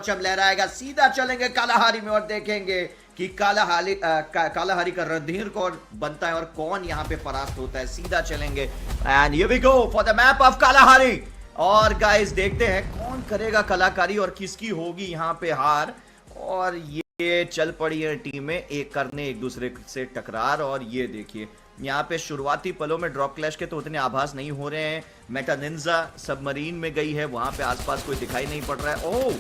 परचम लहराएगा, सीधा चलेंगे कालाहारी में और देखेंगे कि कालाहारी का रणधीर कौन बनता है और कौन यहाँ पे परास्त होता है। सीधा चलेंगे and here we go for the map of Kalahari. और गाइस देखते हैं कौन करेगा कलाकारी और किसकी होगी यहाँ पे हार। और ये चल पड़ी है टीमें एक करने एक दूसरे से टकरार। और ये देखिए यहाँ पे शुरुआती पलों में ड्रॉप क्लैश के तो उतने आभास नहीं हो रहे हैं। मेटा निंजा सबमरीन में गई है, वहां पे आसपास कोई दिखाई नहीं पड़ रहा है। ओह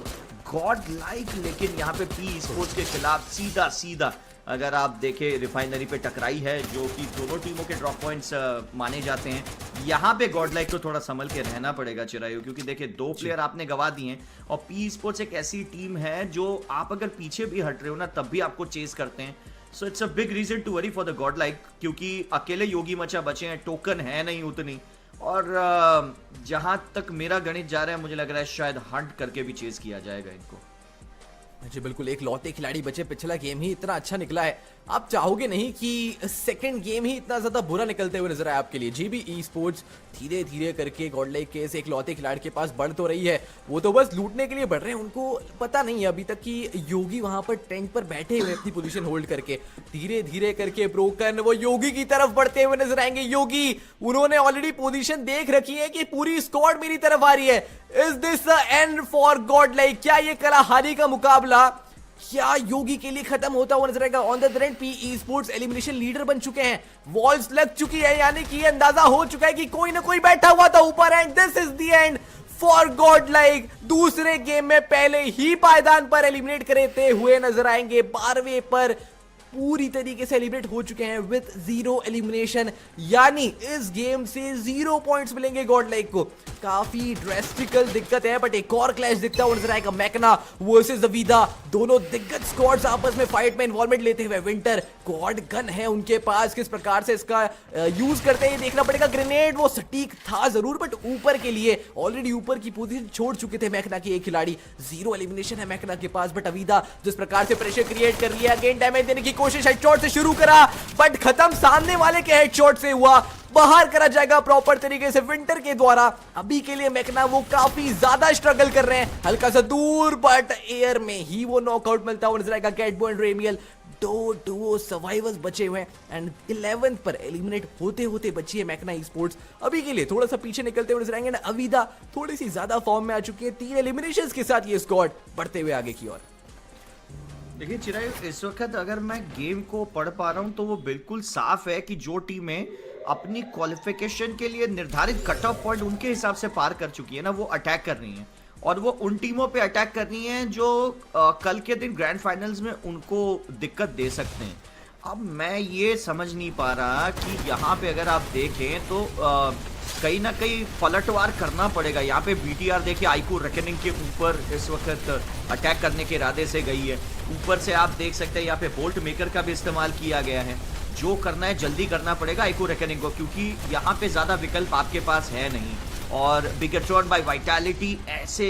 गॉड लाइक, लेकिन यहाँ पे पी स्पोर्ट्स के खिलाफ सीधा सीधा अगर आप देखें रिफाइनरी पे टकराई है, जो कि दोनों टीमों के ड्रॉप पॉइंट्स माने जाते हैं। यहाँ पे गॉड लाइक को थोड़ा संभल के रहना पड़ेगा चिरायु, क्योंकि देखिए दो प्लेयर आपने गवा दिए हैं और पी स्पोर्ट्स एक ऐसी टीम है जो आप अगर पीछे भी हट रहे हो ना तब भी आपको चेस करते हैं। So it's a big reason to worry for the god like, क्योंकि अकेले योगी मचा बचे हैं, टोकन है नहीं उतनी। और जहां तक मेरा गणित जा रहा है मुझे लग रहा है शायद हंट करके भी चेस किया जाएगा इनको। जी बिल्कुल, एक लौते खिलाड़ी बचे। पिछला गेम ही इतना अच्छा निकला है, आप चाहोगे नहीं कि सेकंड गेम ही इतना ज्यादा बुरा निकलते हुए नजर आए आपके लिए। जीबी ई स्पोर्ट्स धीरे धीरे करके गॉडलाइक के एक लौते खिलाड़ी के पास बढ़ तो रही है, वो तो बस लूटने के लिए बढ़ रहे हैं। उनको पता नहीं है अभी तक कि योगी वहां पर टेंट पर बैठे हुए अपनी पोजीशन होल्ड करके धीरे धीरे करके ब्रोकन वो योगी की तरफ बढ़ते हुए नजर आएंगे। योगी उन्होंने ऑलरेडी पोजीशन देख रखी है कि पूरी स्क्वाड मेरी तरफ आ रही है। Is this the end for Godlike? क्या ये कलाहारी का मुकाबला क्या योगी के लिए खत्म होता हुआ नजर आएगा? On the other and P e sports elimination leader बन चुके हैं, वॉल्स लग चुकी है, यानी कि अंदाजा हो चुका है कि कोई ना कोई बैठा हुआ था ऊपर। And this is the end for Godlike. दूसरे गेम में पहले ही पायदान पर एलिमिनेट करते हुए नजर आएंगे, 12वें पर पूरी तरीके से एलिमिनेट हो चुके हैं विद 0 एलिमिनेशन, यानी इस गेम से 0 पॉइंट्स मिलेंगे गॉडलाइक को। काफी ड्रेस्टिकल दिक्कत है, बट एक और क्लैश दिखता हुआ नजर आएगा। मैकना वर्सेस अवीदा, दोनों दिग्गज स्क्वाड्स आपस में फाइट में इन्वॉल्वमेंट लेते हुए। विंटर गॉड गन है उनके पास, किस प्रकार से इसका यूज करते हैं देखना पड़ेगा। ग्रेनेड वो सटीक था जरूर, बट ऊपर के लिए ऑलरेडी ऊपर की पोजीशन छोड़ चुके थे मैकना के एक खिलाड़ी। 0 एलिमिनेशन है मैकना के पास, बट अवीदा जिस प्रकार से प्रेशर क्रिएट कर लिया, अगेन डैमेज देने की कोशिश हेडशॉट से शुरू करा, बट खत्म सामने वाले के हेडशॉट से हुआ। बाहर करा जाएगा प्रॉपर तरीके से विंटर के द्वारा। अभी के लिए मैकना वो काफी ज्यादा स्ट्रगल कर रहे हैं, हल्का सा दूर, बट एयर में ही वो नॉकआउट मिलता हुआ नजर आएगा। कैटबो एंड रेमियल दो सर्वाइवर्स बचे हुए हैं एंड 11th पर एलिमिनेट होते होते बची है मैकना ई स्पोर्ट्स। अभी के लिए थोड़ा सा पीछे निकलते हुए नजर आएंगे। अवीदा थोड़ी सी ज्यादा फॉर्म में आ चुकी है, 3 एलिमिनेशंस के साथ ये स्क्वाड बढ़ते हुए आगे की ओर। देखिए चिरायु, इस वक्त अगर मैं गेम को पढ़ पा रहा हूं तो वो बिल्कुल साफ है कि जो टीमें अपनी क्वालिफिकेशन के लिए निर्धारित कट ऑफ पॉइंट उनके हिसाब से पार कर चुकी है ना, वो अटैक कर रही हैं। और वो उन टीमों पे अटैक कर रही हैं जो कल के दिन ग्रैंड फाइनल्स में उनको दिक्कत दे सकते हैं। अब मैं ये समझ नहीं पा रहा कि यहाँ पे अगर आप देखें तो कहीं ना कहीं पलटवार करना पड़ेगा। यहाँ पे बीटीआर देखिए आईकू रेकनिंग के ऊपर इस वक्त अटैक करने के इरादे से गई है। ऊपर से आप देख सकते हैं यहाँ पे बोल्ट मेकर का भी इस्तेमाल किया गया है। जो करना है जल्दी करना पड़ेगा आईकू रेकनिंग को, क्योंकि यहाँ पे ज्यादा विकल्प आपके पास है नहीं। और बिगेट्रॉन बाय वाइटैलिटी ऐसे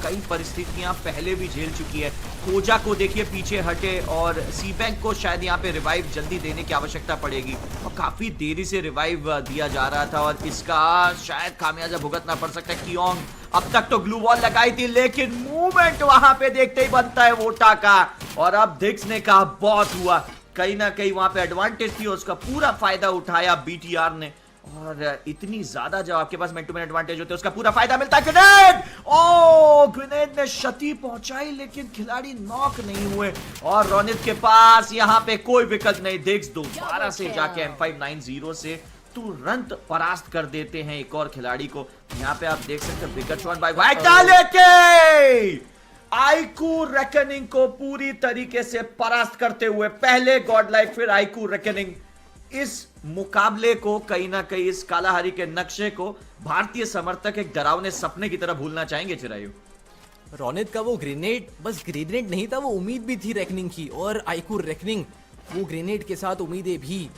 कई परिस्थितियां पहले भी झेल चुकी है। कोजा को देखिए पीछे हटे, और सी बैंक को शायद यहाँ पे रिवाइव जल्दी देने की आवश्यकता पड़ेगी, और काफी देरी से रिवाइव दिया जा रहा था और इसका शायद खामियाजा भुगतना पड़ सकता है। कियोंग अब तक तो ग्लू वॉल लगाई थी, लेकिन मूवमेंट वहां पे देखते ही बनता है वोटा का। और अब डिक्स ने कहा बहुत हुआ, कहीं ना कहीं वहां पे एडवांटेज थी, उसका पूरा फायदा उठाया बीटीआर ने। और इतनी ज्यादा जब आपके पास मैन टू मैन एडवांटेज होते हैं उसका पूरा फायदा मिलता है। ग्रेनेड, ओ ग्रेनेड ने क्षति पहुंचाई लेकिन खिलाड़ी नॉक नहीं हुए। और रोनित के पास यहाँ पे कोई विकल्प नहीं, डिक्स दोबारा से जाके M590 से तुरंत परास्त कर देते हैं एक और खिलाड़ी को। यहाँ पे आप देख सकते हैं Bigetron bye vitality iQOO reckoning को पूरी तरीके से परास्त करते हुए, पहले गॉडलाइक फिर आईकू रेकनिंग। इस मुकाबले को कहीं ना कहीं इस कालाहारी के नक्शे को भारतीय समर्थक एक डरावने सपने की तरह भूलना चाहेंगे चिरायु। रोनित का वो ग्रेनेड बस ग्रेनेड नहीं था, वो उम्मीद भी थी रेकनिंग की, और आईकू रेकनिंग वो ग्रेनेड के साथ उम्मीदें भी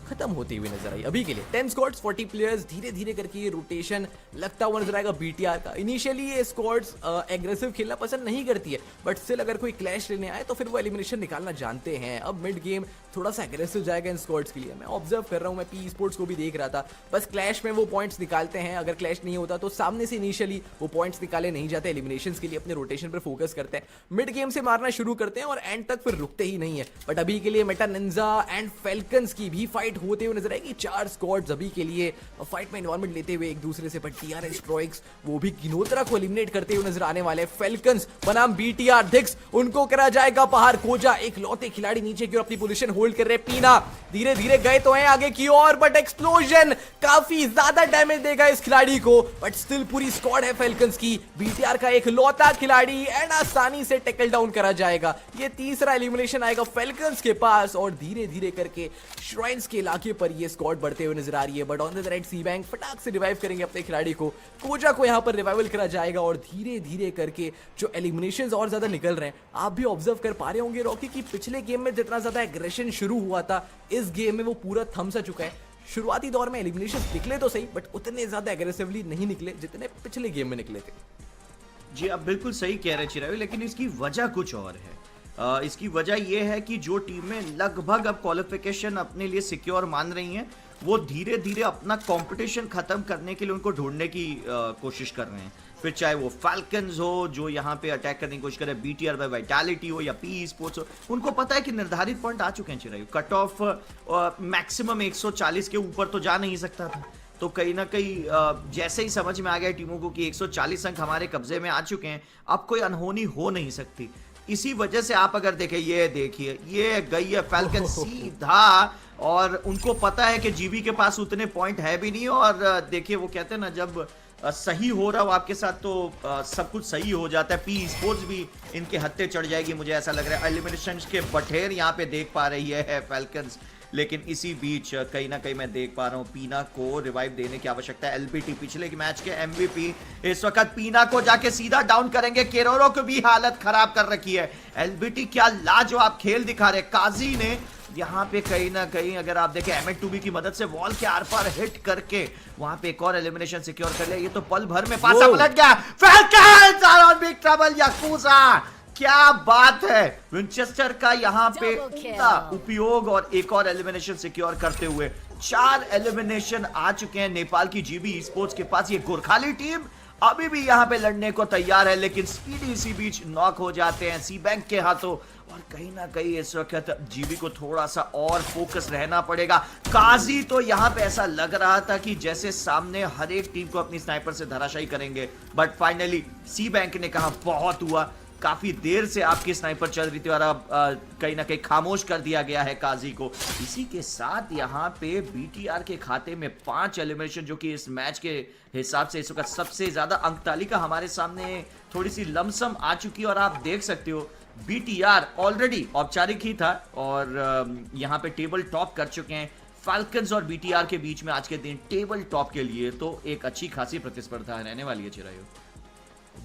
खत्म होती हुई नजर आई अभी के लिए। 10 स्क्वाड्स 40 प्लेयर्स, धीरे धीरे करके ये रोटेशन लगता हुआ नजर आएगा बीटीआर का। इनिशियली ये स्क्वाड्स एग्रेसिव खेलना पसंद नहीं करती है, बट स्टिल अगर कोई क्लैश लेने आए तो फिर वो एलिमिनेशन निकालना जानते हैं। अब मिड गेम थोड़ा सा एग्रेसिव जाएगा इन स्क्वाड्स के लिए, मैं ऑब्जर्व कर रहा हूँ, मैं पी स्पोर्ट्स को भी देख रहा था। बस क्लैश में वो पॉइंट्स निकालते हैं, अगर क्लैश नहीं होता तो सामने से इनिशियली वो पॉइंट्स निकाले नहीं जाते, एलिमिनेशंस के लिए अपने रोटेशन पर फोकस करते हैं, मिड गेम से मारना शुरू करते हैं और एंड तक फिर रुकते ही नहीं है। बट अभी के लिए मेटा निंजा एंड फैल्कन्स की भी फाइट होते हुए नजर आएगी। 4 स्क्वाड्स अभी के लिए फाइट में इन्वॉल्वमेंट लेते हुए एक दूसरे से, बट टीआरएस स्ट्राइक्स वो भी गिनोत्रा को एलिमिनेट करते हुए नजर आने वाले। फैल्कन्स बनाम बीटीआर डिक्स, उनको करा जाएगा पहाड़। कोजा एक लौते खिलाड़ी नीचे की ओर अपनी पोजीशन होल्ड कर रहे। पीना धीरे धीरे गए तो हैं आगे की ओर, बट एक्सप्लोजन काफी ज्यादा डैमेज देगा इस खिलाड़ी को, बट स्टिल पूरी स्क्वाड है फैल्कन्स की। बीटीआर का एक लौता खिलाड़ी एंड आसानी से टैकल डाउन करा जाएगा। ये तीसरा एलिमिनेशन आएगा फैल्कन्स के पास और धीरे धीरे करके श्राइन्स के इलाके पर ये स्क्वाड बढ़ते हुए नजर आ रही है। But on the right sea bank फटाक से रिवाइव करेंगे अपने खिलाड़ी को। कोजा को यहां पर रिवाइवल करा जाएगा और धीरे धीरे करके जो एलिमिनेशंस और ज्यादा निकल रहे हैं, आप भी ऑब्जर्व कर पा रहे होंगे रॉकी की पिछले गेम में जितना ज्यादा एग्रेशन शुरू हुआ था, इस गेम में वो पूरा थम सा चुका है। शुरुआती दौर में एलिमिनेशंस निकले तो सही, बट उतने ज्यादा एग्रेसिवली नहीं निकले जितने पिछले गेम में निकले थे। जी आप बिल्कुल सही कह रहे हैं चिरायु, लेकिन इसकी वजह कुछ और है। इसकी वजह यह है कि जो टीमें लगभग अब क्वालिफिकेशन अपने लिए सिक्योर मान रही हैं, वो धीरे धीरे अपना कंपटीशन खत्म करने के लिए उनको ढूंढने की कोशिश कर रहे हैं। फिर चाहे वो फैल्कन्स हो जो यहाँ पे अटैक करने की कोशिश करे, बीटीआर बाय वाइटैलिटी हो या पी स्पोर्ट्स हो, उनको पता है कि निर्धारित पॉइंट आ चुके हैं चिरायु। कट ऑफ मैक्सिमम 140 के ऊपर तो जा नहीं सकता था, तो कहीं ना कहीं जैसे ही समझ में आ गया टीमों को कि 140 अंक हमारे कब्जे में आ चुके हैं, अब कोई अनहोनी हो नहीं सकती। इसी वजह से आप अगर देखें, ये देखिए ये गई है फैल्कन सीधा, और उनको पता है कि जीबी के पास उतने पॉइंट है भी नहीं। और देखिए वो कहते हैं ना, जब सही हो रहा हो आपके साथ तो सब कुछ सही हो जाता है। पी स्पोर्ट्स भी इनके हत्थे चढ़ जाएगी, मुझे ऐसा लग रहा है। एलिमिनेशन के बठेर यहाँ पे देख पा रही है फैल्कन्स, लेकिन इसी बीच कहीं ना कहीं मैं देख पा रहा हूँ पीना को रिवाइव देने की आवश्यकता है। एलबीटी पिछले मैच के एमवीपी इस वक्त पीना को जाके सीधा डाउन करेंगे। केरोरो को भी हालत खराब कर रखी है। एलबीटी क्या लाजवाब खेल दिखा रहे। काजी ने यहाँ पे कहीं ना कहीं अगर आप देखें एम2B की मदद से वॉल के आर पार हिट करके वहां पे एक और एलिमिनेशन सिक्योर कर लिया। ये तो पल भर में पासा पलट गया। Falcons are on big trouble. Yakuza, क्या बात है। विंचेस्टर का यहाँ पे उपयोग और एक और एलिमिनेशन सिक्योर करते हुए 4 एलिमिनेशन आ चुके हैं नेपाल की जीबी स्पोर्ट्स के पास। ये गोरखाली टीम अभी भी यहाँ पे लड़ने को तैयार है, लेकिन स्पीडी इसी बीच नॉक हो जाते हैं सी बैंक के हाथों। और कहीं ना कहीं इस वक्त जीबी को थोड़ा सा और फोकस रहना पड़ेगा। काजी तो यहाँ पे ऐसा लग रहा था कि जैसे सामने हर एक टीम को अपनी स्नाइपर से धराशायी करेंगे, बट फाइनली सी बैंक ने कहा बहुत हुआ, काफी देर से आपकी स्नाइपर चल रही थी और अब कहीं ना कहीं खामोश कर दिया गया है काजी को। इसी के साथ यहाँ पे बीटीआर के खाते में 5 एलिमिनेशन, जो कि इस मैच के हिसाब से इस वक्त सबसे ज्यादा अंक तालिका हमारे सामने थोड़ी सी लमसम आ चुकी है। और आप देख सकते हो बीटीआर ऑलरेडी औपचारिक ही था और यहाँ पे टेबल टॉप कर चुके हैं। फैल्कन्स और बीटीआर के बीच में आज के दिन टेबल टॉप के लिए तो एक अच्छी खासी प्रतिस्पर्धा रहने वाली है चिरायु।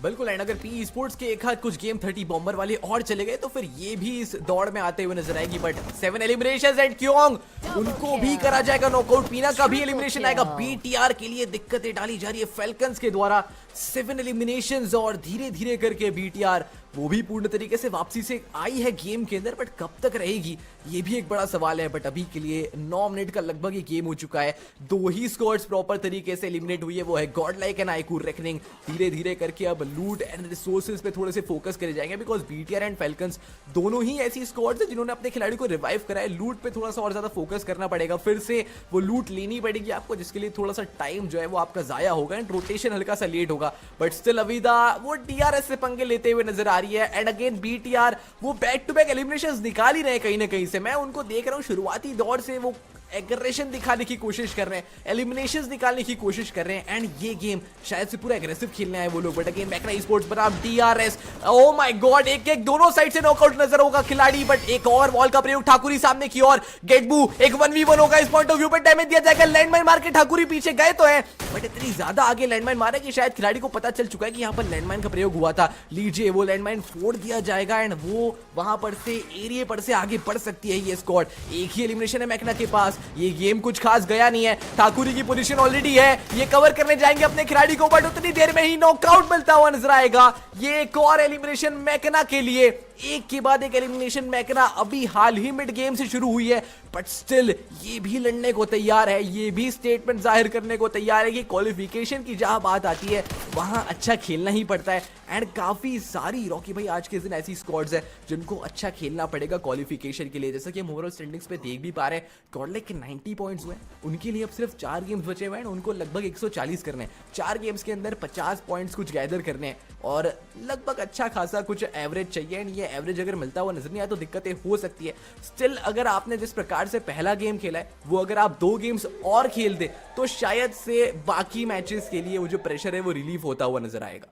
बिल्कुल, एंड अगर पी स्पोर्ट्स के एक हाथ कुछ गेम 30 बॉम्बर वाले और चले गए तो फिर ये भी इस दौड़ में आते हुए नजर आएगी। बट 7 एलिमिनेशंस एंड क्योंग उनको भी करा जाएगा नॉकआउट। पीना का भी एलिमिनेशन आएगा। बीटीआर के लिए दिक्कतें डाली जा रही है फैल्कन्स के द्वारा। 7 एलिमिनेशंस और धीरे धीरे करके बीटीआर वो भी पूर्ण तरीके से वापसी से आई है गेम के अंदर, बट कब तक रहेगी ये भी एक बड़ा सवाल है। बट अभी के लिए 9 मिनट का लगभग ये गेम हो चुका है। 2 ही स्क्वाड्स प्रॉपर तरीके से एलिमिनेट हुई है, वो है God like and iQOO reckoning. धीरे धीरे करके अब लूट एंड रिसोर्सेज पे थोड़े से फोकस करे जाएंगे, बिकॉज बीटीआर एंड फैल्कन्स दोनों ही ऐसी स्क्वाड्स है जिन्होंने अपने खिलाड़ी को रिवाइव करा है। लूट पे थोड़ा सा और ज्यादा फोकस करना पड़ेगा, फिर से वो लूट लेनी पड़ेगी आपको, जिसके लिए थोड़ा सा टाइम जो है वो आपका जाया होगा एंड रोटेशन हल्का सा लेट होगा। बट स्टिल अविदा वो डीआरएस से पंगे लेते हुए नजर आ रही है। एंड अगेन बीटीआर वो बैक टू बैक एलिमिनेशंस निकाल ही रहे हैं कहीं ना कहीं से। मैं उनको देख रहा हूं शुरुआती दौर से वो एग्रेशन दिखाने की कोशिश कर रहे हैं, एलिमिनेशंस निकालने की कोशिश कर रहे हैं। एंड ये गेम शायद से पूरा एग्रेसिव खेलने आए वो लोग। बट अगेन मैकना स्पोर्ट्स बनाम डीआरएस, ओ माय गॉड, एक दोनों साइड से नॉकआउट नजर होगा खिलाड़ी। बट एक और वॉल का प्रयोग ठाकुरी सामने की ओर। गेटबू एक 1v1 होगा इस पॉइंट ऑफ व्यू पे, डैमेज दिया जाएगा। लैंडमाइन मार के ठाकुरी पीछे गए तो है, बट इतनी ज्यादा आगे लैंडमाइन मारा कि शायद खिलाड़ी को पता चल चुका है कि यहाँ पर लैंडमाइन का प्रयोग हुआ था। लीजिए वो लैंडमाइन फोड़ दिया जाएगा एंड वो वहां पर से एरिया पर से आगे बढ़ सकती है ये स्क्वाड। एक ही एलिमिनेशन है मैकना के पास। ये गेम कुछ खास गया नहीं है। ठाकुरी की पोजीशन ऑलरेडी है, ये कवर करने जाएंगे अपने खिलाड़ी को, बट उतनी देर में ही नॉकआउट मिलता हुआ नजर आएगा। ये एक और एलिमिनेशन मैकना के लिए, एक के बाद एक एलिमिनेशन मैकना अभी हाल ही मिड गेम से शुरू हुई है, बट स्टिल ये भी लड़ने को तैयार है, ये भी स्टेटमेंट जाहिर करने को तैयार है कि क्वालिफिकेशन की जहां बात आती है वहां अच्छा खेलना ही पड़ता है। एंड काफी सारी रॉकी भाई आज के दिन ऐसी स्क्वाड्स है जिनको अच्छा खेलना पड़ेगा क्वालिफिकेशन के लिए। जैसा कि हम ओवरऑल स्टैंडिंग्स पे देख भी पा रहे हैं, गॉडलाइक के 90 पॉइंट्स हुए, उनके लिए अब सिर्फ 4 गेम्स बचे हुए हैं, उनको लगभग 140 करने हैं। 4 गेम्स के अंदर 50 पॉइंट्स कुछ गैदर करने हैं और लगभग अच्छा खासा कुछ एवरेज चाहिए। एंड ये एवरेज अगर मिलता हुआ नजर नहीं आया तो दिक्कतें हो सकती है। स्टिल अगर आपने जिस प्रकार से पहला गेम खेला है वो अगर आप 2 गेम्स और खेल दे तो शायद से बाकी मैचेस के लिए वो जो प्रेशर है वो रिलीफ होता हुआ नजर आएगा।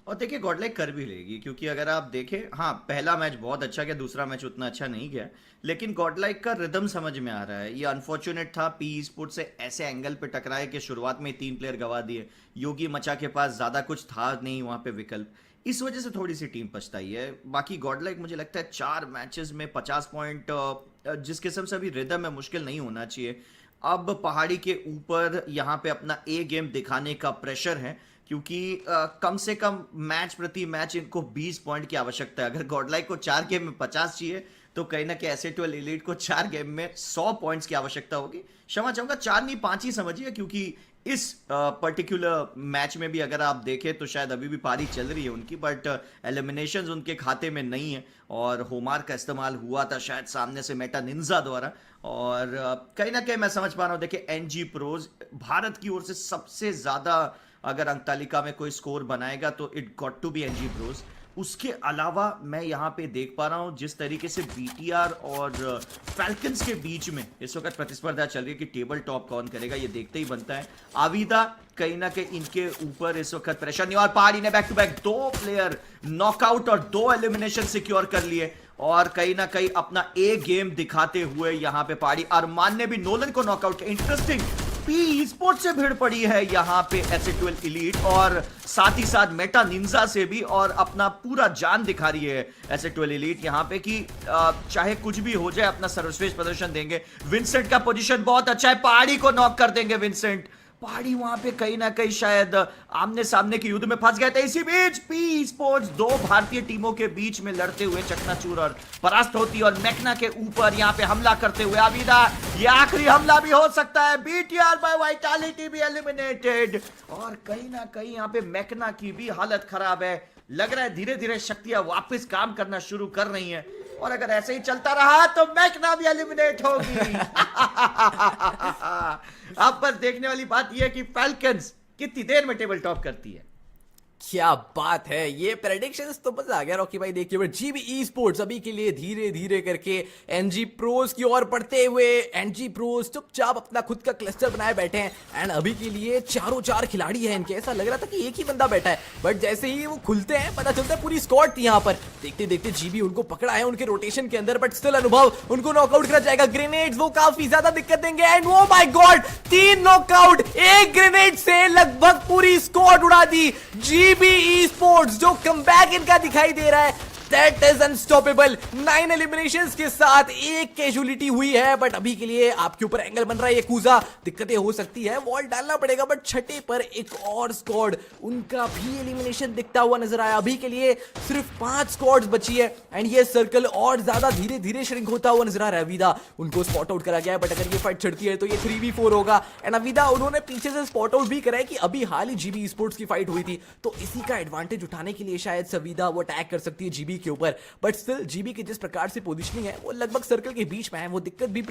और देखिए गॉडलाइक कर भी लेगी, क्योंकि अगर आप देखें, हाँ पहला मैच बहुत अच्छा गया, दूसरा मैच उतना अच्छा नहीं गया, लेकिन गॉडलाइक का रिदम समझ में आ रहा है। ये अनफॉर्चुनेट था पी स्पोर्ट से ऐसे एंगल पे टकराए कि शुरुआत में 3 प्लेयर गवा दिए, योगी मचा के पास ज़्यादा कुछ था नहीं वहाँ पे विकल्प, इस वजह से थोड़ी सी टीम पछताई है। बाकी गॉडलाइक मुझे लगता है 4 मैचेस में 50 पॉइंट जिस किस्म से अभी रिदम है मुश्किल नहीं होना चाहिए। अब पहाड़ी के ऊपर यहाँ पे अपना ए गेम दिखाने का प्रेशर है, क्योंकि कम से कम मैच प्रति मैच इनको 20 पॉइंट की आवश्यकता है। अगर गॉडलाइक को 4 गेम में 50 चाहिए तो कहीं ना कहीं एसेटुअल एलीट को 4 गेम में 100 पॉइंट्स की आवश्यकता होगी। क्षमा चाहूंगा 4 नहीं 5 ही समझिए, क्योंकि इस पर्टिकुलर मैच में भी अगर आप देखें तो शायद अभी भी पारी चल रही है उनकी, बट एलिमिनेशंस उनके खाते में नहीं है और होमार का इस्तेमाल हुआ था शायद सामने से मेटा निंजा द्वारा। और कहीं ना कहीं मैं समझ पा रहा हूँ, देखिए एनजी प्रोज भारत की ओर से सबसे ज्यादा अगर अंक तालिका में कोई स्कोर बनाएगा तो it got to be NG pros. उसके अलावा मैं यहाँ पे देख पा रहा हूँ जिस तरीके से बीटीआर और फैल्कन्स के बीच में इस वक्त प्रतिस्पर्धा चल रही है कि टेबल टॉप कौन करेगा, ये देखते ही बनता है। आविदा कहीं ना कहीं इनके ऊपर इस वक्त प्रेशर नहीं, और पहाड़ी ने back to back 2 player knockout और 2 एलिमिनेशन सिक्योर कर लिए और कहीं ना कहीं अपना ए गेम दिखाते हुए यहाँ पे पहाड़ी। अरमान ने भी नोलन को नॉकआउट किया। इंटरेस्टिंग पी स्पोर्ट्स से भिड़ पड़ी है यहाँ पे एसेटुअल एलीट और साथ ही साथ मेटा निंजा से भी, और अपना पूरा जान दिखा रही है एसेटुअल एलीट यहाँ पे कि चाहे कुछ भी हो जाए अपना सर्वश्रेष्ठ प्रदर्शन देंगे। विंसेंट का पोजीशन बहुत अच्छा है, पहाड़ी को नॉक कर देंगे विंसेंट। पहाड़ी वहां पे कहीं ना कहीं शायद आमने सामने के युद्ध में फंस गए थे। इसी बीच पी स्पोर्ट्स 2 भारतीय टीमों के बीच में लड़ते हुए चकनाचूर और परास्त होती है और मैकना के ऊपर यहाँ पे हमला करते हुए आविदा, ये आखिरी हमला भी हो सकता है। बीटीआर बाय वाइटालिटी भी एलिमिनेटेड और कहीं ना कहीं यहाँ पे मैकना की भी हालत खराब है। लग रहा है धीरे धीरे शक्तियां वापस काम करना शुरू कर रही हैं और अगर ऐसे ही चलता रहा तो मैकना भी एलिमिनेट होगी। अब पर देखने वाली बात यह है कि फैल्कन्स कितनी देर में टेबल टॉप करती है। क्या बात है, ये प्रेडिक्शंस तो मजा आ गया रॉकी भाई देखिए। बट जीबी ई स्पोर्ट्स अभी के लिए धीरे धीरे करके एनजी प्रोज की ओर बढ़ते हुए, एनजी प्रोज चुपचाप अपना खुद का क्लस्टर बनाए बैठे हैं एंड अभी के लिए 4 खिलाड़ी हैं इनके। ऐसा लग रहा था कि एक ही बंदा बैठा है, बट जैसे ही वो खुलते हैं पता चलता है पूरी स्क्वाड थी यहाँ पर। देखते देखते जीबी उनको पकड़ा है उनके रोटेशन के अंदर, बट स्टिल अनुभव उनको नॉकआउट करा जाएगा। ग्रेनेड्स वो काफी ज्यादा दिक्कत देंगे and oh my God 3 knockout, 1 grenade से लगभग पूरी स्क्वाड उड़ा दी। जीबी ई स्पोर्ट्स जो कमबैक इनका दिखाई दे रहा है, That is unstoppable। 9 एलिमिनेशंस के साथ 1 कैजुअलिटी हुई है, बट अभी के लिए आपके ऊपर एंगल बन रहा है। ये कूजा दिक्कतें हो सकती है, वॉल डालना पड़ेगा, बट छठे पर एक और स्क्वाड उनका भी एलिमिनेशन दिखता हुआ नजर आया। अभी के लिए सिर्फ 5 स्क्वाड्स बची है एंड ये सर्कल और ज्यादा धीरे धीरे श्रिंक होता हुआ नजर आ रहा है। अविदा उनको स्पॉट आउट करा गया है, बट अगर ये फाइट छिड़ती है तो ये 3v4 होगा एंड अविदा उन्होंने पीछे से स्पॉट आउट भी करा है कि अभी हाल ही जीबी स्पोर्ट्स की फाइट हुई थी, तो इसी का एडवांटेज उठाने के लिए शायद सविदा वो अटैक कर सकती है जीबी के ऊपर। बट स्टिल जीबी की जिस प्रकार से पोजीशनिंग है वो लगभग सर्कल के बीच में है, वो दिक्कत भी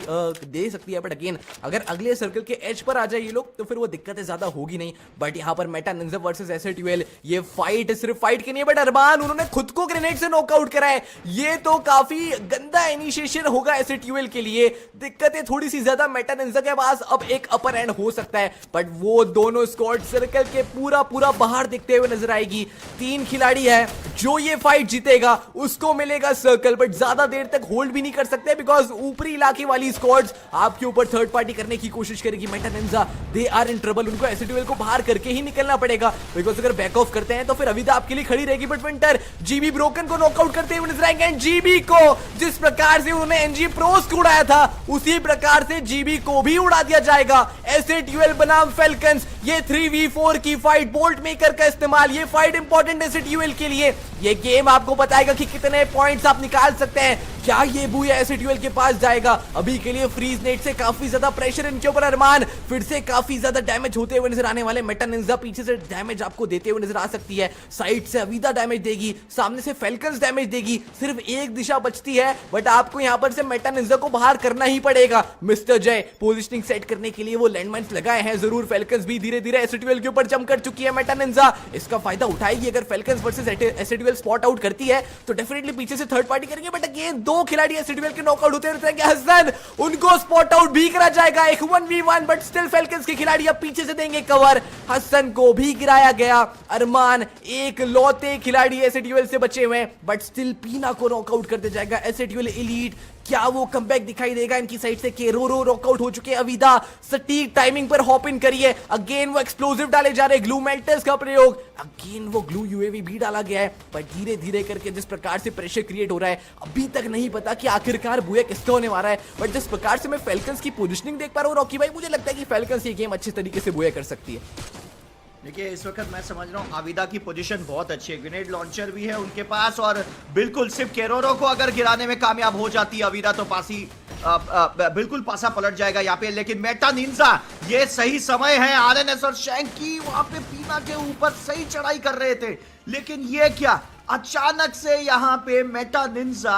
दे सकती है। बट अगेन अगर अगले सर्कल के एज पर आ जाए ये लोग तो फिर वो दिक्कतें ज्यादा होगी नहीं। बट यहाँ पर मेटा निंजा वर्सेस एसएटीएल, ये फाइट सिर्फ फाइट की नहीं है, बट अरमान उन्होंने खुद को ग्रेनेड से नॉकआउट करा है। ये तो काफी गंदा इनिशिएशन होगा एसएटीएल के लिए। दिक्कतें थोड़ी सी ज्यादा मेटा निंजा के पास अब एक अपर एंड हो सकता है, बट वो दोनों स्क्वाड सर्कल के पूरा बाहर दिखते हुए नजर आएगी। 3 खिलाड़ी है, जो ये फाइट जीतेगा उसको मिलेगा सर्कल, बट ज्यादा देर तक होल्ड भी नहीं कर सकते बिकॉज ऊपरी इलाके वाली स्क्वाड्स आपके ऊपर थर्ड पार्टी करने की कोशिश करेगी। Meta Ninja they are in trouble, उनको एसिड ड्यूल को बाहर करके ही निकलना पड़ेगा बिकॉज अगर बैक ऑफ करते हैं तो फिर अविदा आपके लिए खड़ी रहेगी। बट विंटर जीबी ब्रोकन को नॉकआउट करते हुए नजर आएंगे एंड जीबी को जिस प्रकार से उन्होंने एनजी प्रोस को उड़ाया था उसी प्रकार से जीबी को भी उड़ा दिया जाएगा। एसिड ड्यूल बनाम फेल्कन्स, ये 3v4 की फाइट, बोल्ट मेकर का इस्तेमाल, ये फाइट इंपॉर्टेंट एसिड ड्यूल के लिए। ये गेम आपको बताएगा कि कितने पॉइंट्स आप निकाल सकते हैं। क्या ये बूया एसिड ड्यूल के पास जाएगा? अभी के लिए फ्रीज नेट से काफी ज्यादा प्रेशर इनके ऊपर, अरमान फिर से काफी ज्यादा डैमेज होते हुए नजर आने वाले। मेटा निंजा पीछे से डैमेज आपको देते हुए नजर आ सकती है, साइड से अविदा डैमेज देगी, सामने से फेल्कन्स डैमेज देगी, सिर्फ एक दिशा बचती है बट आपको यहां पर से मेटा निंजा को बाहर करना ही पड़ेगा। मिस्टर जय पोजिशनिंग सेट करने के लिए वो लैंडमाइंस लगाए हैं जरूर। फेल्कन्स भी धीरे धीरे एसिड ड्यूल के ऊपर जम कर चुकी है। मेटा निंजा इसका फायदा उठाएगी, अगर Falcons versus Acid duel spot out करती है तो डेफिनेटली पीछे से थर्ड पार्टी करेंगे। बट अगेन दो खिलाड़ी एसिड ड्यूल के नॉकआउट होते रहते हैं। हसन उनको स्पॉट आउट भी करा जाएगा, एक 1v1 बट स्टिल फेल्कन्स के खिलाड़ी अब पीछे से देंगे कवर। हसन को भी गिराया गया। अरमान एक लौते खिलाड़ी एसिड ड्यूल से बचे हुए बट स्टिल पीना को नॉकआउट करते जाएगा एसिड ड्यूल एलीट। क्या वो कमबैक दिखाई देगा इनकी साइड से? केरोरो नॉकआउट हो चुके हैं। अविदा सटीक टाइमिंग पर हॉप इन करिए। अगेन वो एक्सप्लोसिव डाले जा रहे, ग्लू मेल्टर्स का प्रयोग, अगेन वो ग्लू यूएवी भी डाला गया है पर धीरे धीरे करके जिस प्रकार से प्रेशर क्रिएट हो रहा है अभी तक नहीं पता कि आखिरकार बुया किसका होने वाला है। बट जिस प्रकार से मैं फेल्कन्स की पोजीशनिंग देख पा रहा हूं रॉकी भाई, मुझे लगता है कि फेल्कन्स ये गेम अच्छे तरीके से बुया कर सकती है। देखिए इस वक्त मैं समझ रहा हूँ आविदा की पोजीशन बहुत अच्छी है, ग्रेनेड लॉन्चर भी है उनके पास और बिल्कुल सिर्फ केरोरो को अगर गिराने में कामयाब हो जाती है अविदा तो पासी बिल्कुल पासा पलट जाएगा यहाँ पे। लेकिन मेटा निंजा ये सही समय है, आरएनएस और शैंकी वहां पे पीना के ऊपर सही चढ़ाई कर रहे थे लेकिन ये क्या अचानक से यहाँ पे मेटा निंजा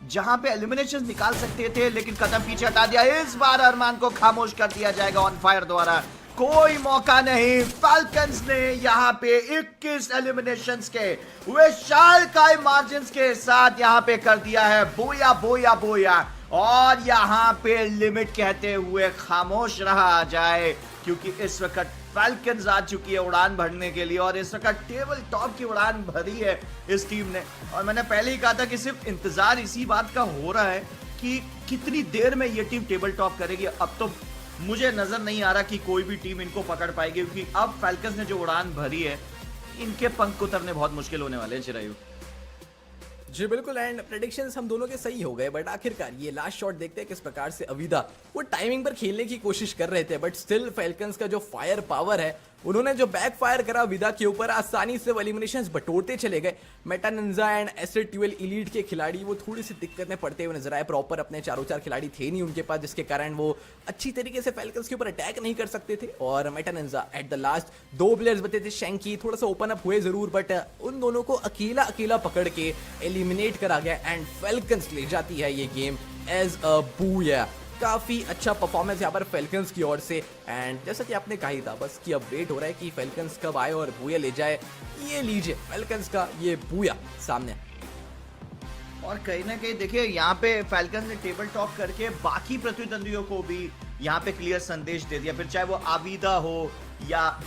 जहां पे एलिमिनेशन निकाल सकते थे लेकिन कदम पीछे हटा दिया। इस बार अरमान को खामोश कर दिया जाएगा ऑन फायर द्वारा, कोई मौका नहीं। फाल्कन्स ने यहाँ पे 21 एलिमिनेशंस के विशाल काय मार्जिन्स के साथ यहाँ पे कर दिया है बोया बोया बोया। और यहाँ पे लिमिट कहते हुए खामोश रहा जाए क्योंकि इस वक्त फाल्कन्स आ चुकी है उड़ान भरने के लिए और इस वक्त टेबल टॉप की उड़ान भरी है इस टीम ने। और मैंने पहले ही कहा था कि सिर्फ इंतजार इसी बात का हो रहा है कि कितनी देर में ये टीम टेबल टॉप करेगी। अब तो मुझे नजर नहीं आ रहा कि कोई भी टीम इनको पकड़ पाएगी क्योंकि अब फाल्कन्स ने जो उड़ान भरी है इनके पंख उतरने बहुत मुश्किल होने वाले हैं। चिरायु जी बिल्कुल, एंड प्रेडिक्शंस हम दोनों के सही हो गए बट आखिरकार ये लास्ट शॉट देखते हैं किस प्रकार से अविदा वो टाइमिंग पर खेलने की कोशिश कर रहे थे बट स्टिल फेल्कन्स का जो फायर पावर है उन्होंने जो बैक फायर करा अविदा के ऊपर आसानी से वो एलिमिनेशंस बटोरते चले गए। Meta Ninja and acid dual elite के खिलाड़ी वो थोड़ी सी दिक्कत में पड़ते हुए नजर आए, प्रॉपर अपने चारों चार खिलाड़ी थे नहीं उनके पास जिसके कारण वो अच्छी तरीके से फेल्कन्स के ऊपर अटैक नहीं कर सकते थे। और Meta Ninja at the last दो प्लेयर्स बचे थे, शैंकी थोड़ा सा ओपन अप हुए जरूर बट उन दोनों को अकेला अकेला पकड़ के एलिमिनेट करा गया एंड फेल्कन्स ले जाती है ये गेम एज अ बूया। काफी अच्छा परफॉर्मेंस यहाँ पर फेल्कन्स की ओर से एंड जैसा कि आपने कहा ही था बस कि अब वेट हो रहा है कि फेल्कन्स कब आए और बूया ले जाए। ये लीजिए फेल्कन्स का ये बूया सामने। और कहीं ना कहीं देखिए यहाँ पे फाल्कन्स ने टेबल टॉप करके बाकी प्रतिद्वंदियों को भी यहाँ पे क्लियर संदेश दे दिया, फिर चाहे वो आविदा हो या